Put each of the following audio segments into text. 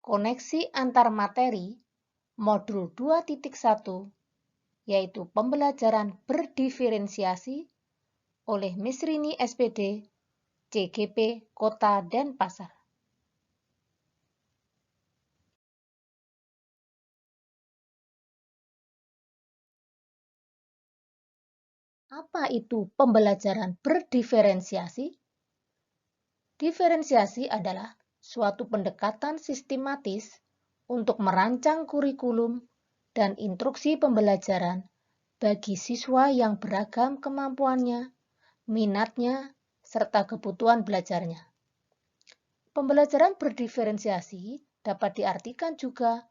Koneksi antar materi modul 2.1 yaitu pembelajaran berdiferensiasi oleh Miss Rini SPD, CGP Kota Denpasar. Apa itu pembelajaran berdiferensiasi? Diferensiasi adalah suatu pendekatan sistematis untuk merancang kurikulum dan instruksi pembelajaran bagi siswa yang beragam kemampuannya, minatnya, serta kebutuhan belajarnya. Pembelajaran berdiferensiasi dapat diartikan juga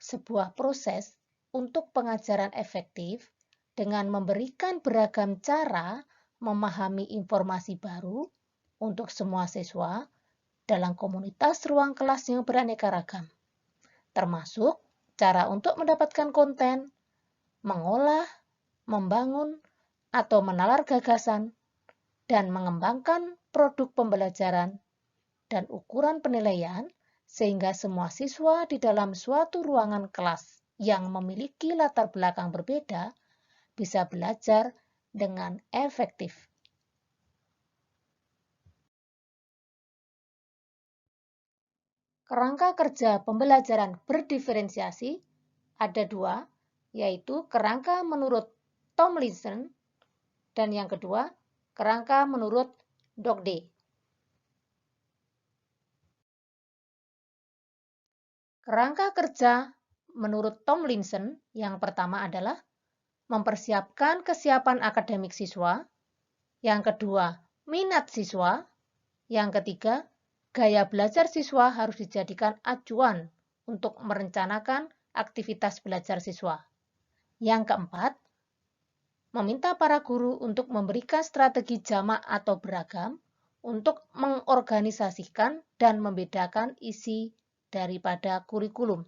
sebuah proses untuk pengajaran efektif dengan memberikan beragam cara memahami informasi baru untuk semua siswa dalam komunitas ruang kelas yang beraneka ragam, termasuk cara untuk mendapatkan konten, mengolah, membangun, atau menalar gagasan, dan mengembangkan produk pembelajaran dan ukuran penilaian sehingga semua siswa di dalam suatu ruangan kelas yang memiliki latar belakang berbeda bisa belajar dengan efektif. Kerangka kerja pembelajaran berdiferensiasi ada dua, yaitu kerangka menurut Tomlinson dan yang kedua, kerangka menurut Dogde. Kerangka kerja menurut Tomlinson yang pertama adalah mempersiapkan kesiapan akademik siswa, yang kedua, minat siswa, yang ketiga, gaya belajar siswa harus dijadikan acuan untuk merencanakan aktivitas belajar siswa. Yang keempat, meminta para guru untuk memberikan strategi jamak atau beragam untuk mengorganisasikan dan membedakan isi daripada kurikulum.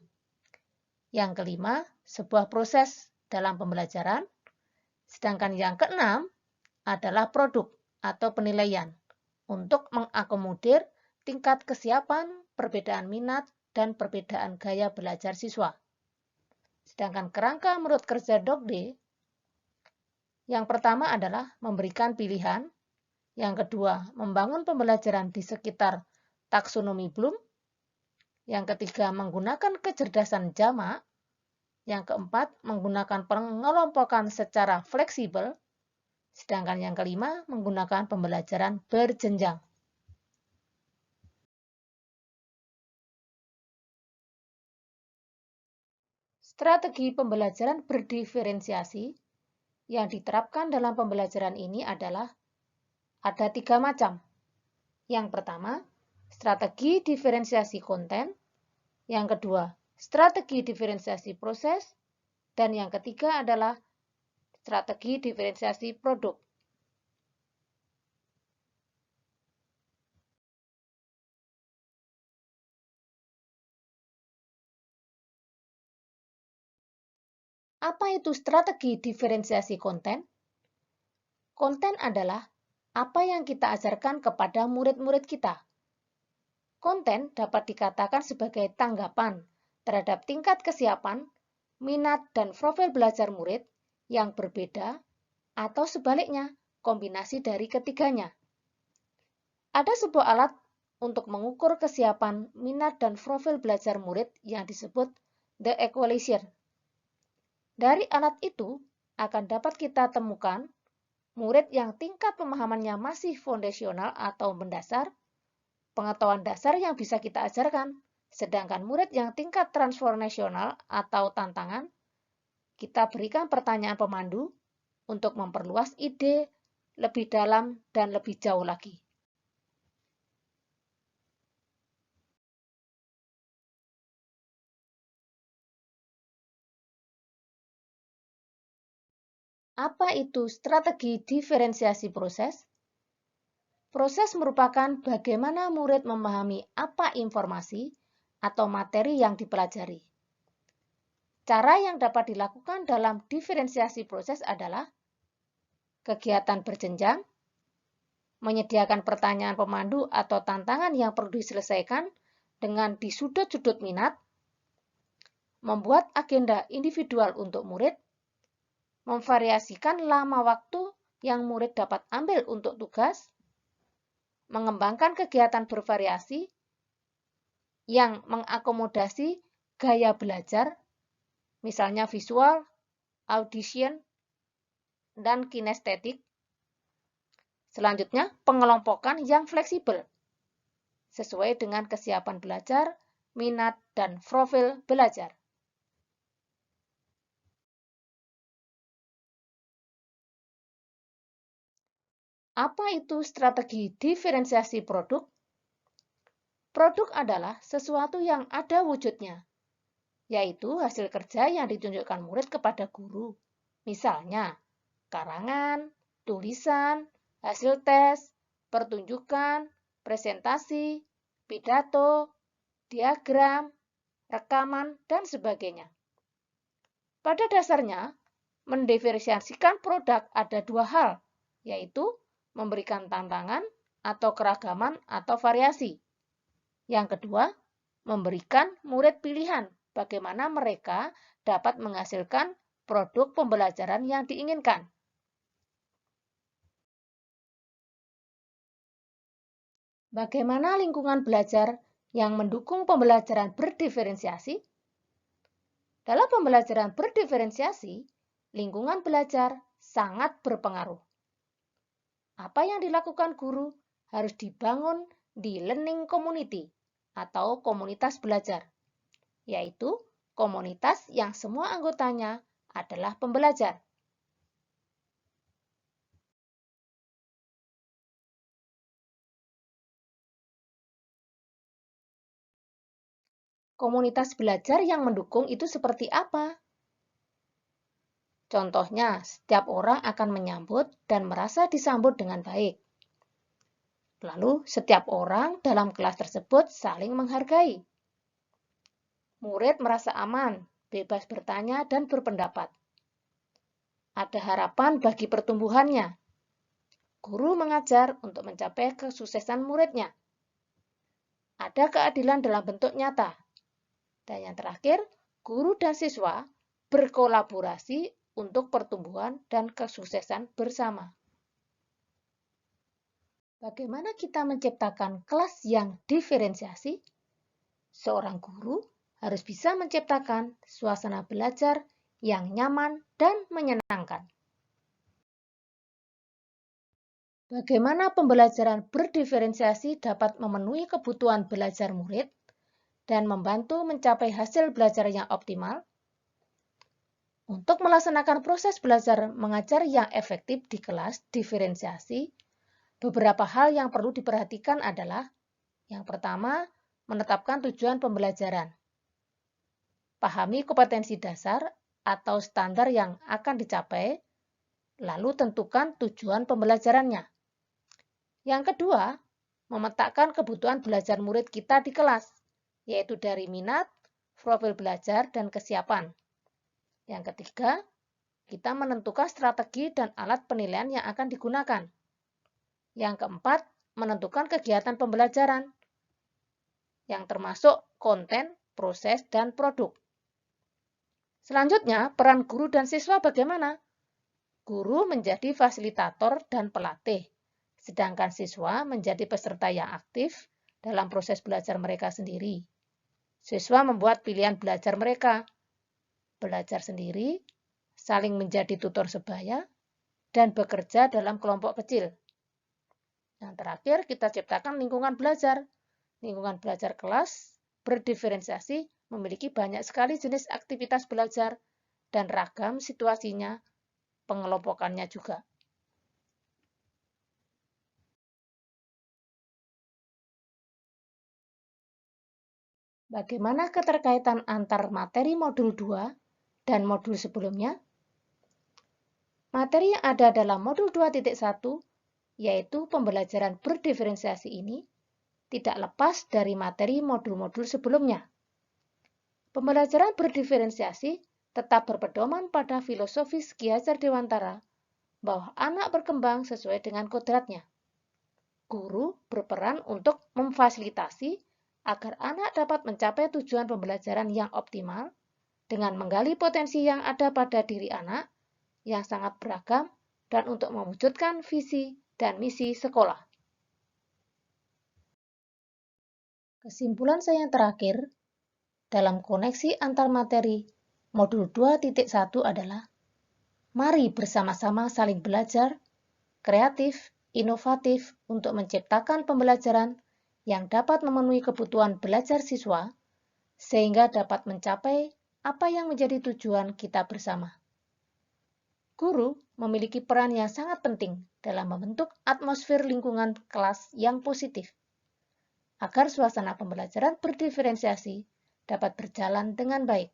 Yang kelima, sebuah proses dalam pembelajaran. Sedangkan yang keenam adalah produk atau penilaian untuk mengakomodir tingkat kesiapan, perbedaan minat, dan perbedaan gaya belajar siswa. Sedangkan kerangka menurut kerja Dogde, yang pertama adalah memberikan pilihan, yang kedua membangun pembelajaran di sekitar taksonomi Bloom, yang ketiga menggunakan kecerdasan jamak, yang keempat menggunakan pengelompokan secara fleksibel, sedangkan yang kelima menggunakan pembelajaran berjenjang. Strategi pembelajaran berdiferensiasi yang diterapkan dalam pembelajaran ini adalah ada 3 macam. Yang pertama, strategi diferensiasi konten. Yang kedua, strategi diferensiasi proses. Dan yang ketiga adalah strategi diferensiasi produk. Apa itu strategi diferensiasi konten? Konten adalah apa yang kita ajarkan kepada murid-murid kita. Konten dapat dikatakan sebagai tanggapan terhadap tingkat kesiapan, minat, dan profil belajar murid yang berbeda atau sebaliknya, kombinasi dari ketiganya. Ada sebuah alat untuk mengukur kesiapan, minat, dan profil belajar murid yang disebut The Equalizer. Dari alat itu akan dapat kita temukan murid yang tingkat pemahamannya masih fondasional atau mendasar, pengetahuan dasar yang bisa kita ajarkan, sedangkan murid yang tingkat transformasional atau tantangan, kita berikan pertanyaan pemandu untuk memperluas ide lebih dalam dan lebih jauh lagi. Apa itu strategi diferensiasi proses? Proses merupakan bagaimana murid memahami apa informasi atau materi yang dipelajari. Cara yang dapat dilakukan dalam diferensiasi proses adalah kegiatan berjenjang, menyediakan pertanyaan pemandu atau tantangan yang perlu diselesaikan dengan di sudut-sudut minat, membuat agenda individual untuk murid, memvariasikan lama waktu yang murid dapat ambil untuk tugas, mengembangkan kegiatan bervariasi yang mengakomodasi gaya belajar, misalnya visual, audition, dan kinestetik. Selanjutnya, pengelompokan yang fleksibel, sesuai dengan kesiapan belajar, minat, dan profil belajar. Apa itu strategi diferensiasi produk? Produk adalah sesuatu yang ada wujudnya, yaitu hasil kerja yang ditunjukkan murid kepada guru. Misalnya, karangan, tulisan, hasil tes, pertunjukan, presentasi, pidato, diagram, rekaman, dan sebagainya. Pada dasarnya, mendiferensiasikan produk ada dua hal, yaitu memberikan tantangan atau keragaman atau variasi. Yang kedua, memberikan murid pilihan bagaimana mereka dapat menghasilkan produk pembelajaran yang diinginkan. Bagaimana lingkungan belajar yang mendukung pembelajaran berdiferensiasi? Dalam pembelajaran berdiferensiasi, lingkungan belajar sangat berpengaruh. Apa yang dilakukan guru harus dibangun di learning community atau komunitas belajar, yaitu komunitas yang semua anggotanya adalah pembelajar. Komunitas belajar yang mendukung itu seperti apa? Contohnya, setiap orang akan menyambut dan merasa disambut dengan baik. Lalu, setiap orang dalam kelas tersebut saling menghargai. Murid merasa aman, bebas bertanya dan berpendapat. Ada harapan bagi pertumbuhannya. Guru mengajar untuk mencapai kesuksesan muridnya. Ada keadilan dalam bentuk nyata. Dan yang terakhir, guru dan siswa berkolaborasi untuk pertumbuhan dan kesuksesan bersama. Bagaimana kita menciptakan kelas yang diferensiasi? Seorang guru harus bisa menciptakan suasana belajar yang nyaman dan menyenangkan. Bagaimana pembelajaran berdiferensiasi dapat memenuhi kebutuhan belajar murid dan membantu mencapai hasil belajar yang optimal? Untuk melaksanakan proses belajar mengajar yang efektif di kelas diferensiasi, beberapa hal yang perlu diperhatikan adalah: yang pertama, menetapkan tujuan pembelajaran. Pahami kompetensi dasar atau standar yang akan dicapai, lalu tentukan tujuan pembelajarannya. Yang kedua, memetakan kebutuhan belajar murid kita di kelas, yaitu dari minat, profil belajar, dan kesiapan. Yang ketiga, kita menentukan strategi dan alat penilaian yang akan digunakan. Yang keempat, menentukan kegiatan pembelajaran, yang termasuk konten, proses, dan produk. Selanjutnya, peran guru dan siswa bagaimana? Guru menjadi fasilitator dan pelatih, sedangkan siswa menjadi peserta yang aktif dalam proses belajar mereka sendiri. Siswa membuat pilihan belajar mereka, belajar sendiri, saling menjadi tutor sebaya, dan bekerja dalam kelompok kecil. Yang terakhir, kita ciptakan lingkungan belajar. Lingkungan belajar kelas berdiferensiasi memiliki banyak sekali jenis aktivitas belajar dan ragam situasinya, pengelompokannya juga. Bagaimana keterkaitan antar materi modul 2 dan modul sebelumnya? Materi yang ada dalam modul 2.1, yaitu pembelajaran berdiferensiasi ini, tidak lepas dari materi modul-modul sebelumnya. Pembelajaran berdiferensiasi tetap berpedoman pada filosofis Ki Hajar Dewantara bahwa anak berkembang sesuai dengan kodratnya. Guru berperan untuk memfasilitasi agar anak dapat mencapai tujuan pembelajaran yang optimal dengan menggali potensi yang ada pada diri anak yang sangat beragam dan untuk mewujudkan visi dan misi sekolah. Kesimpulan saya yang terakhir, dalam koneksi antar materi, modul 2.1 adalah mari bersama-sama saling belajar, kreatif, inovatif untuk menciptakan pembelajaran yang dapat memenuhi kebutuhan belajar siswa, sehingga dapat mencapai apa yang menjadi tujuan kita bersama. Guru memiliki peran yang sangat penting dalam membentuk atmosfer lingkungan kelas yang positif, agar suasana pembelajaran berdiferensiasi dapat berjalan dengan baik.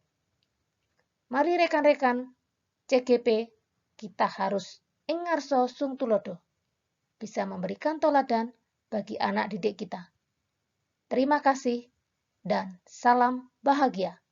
Mari rekan-rekan CGP, kita harus engarso sung tulodo, bisa memberikan teladan bagi anak didik kita. Terima kasih dan salam bahagia.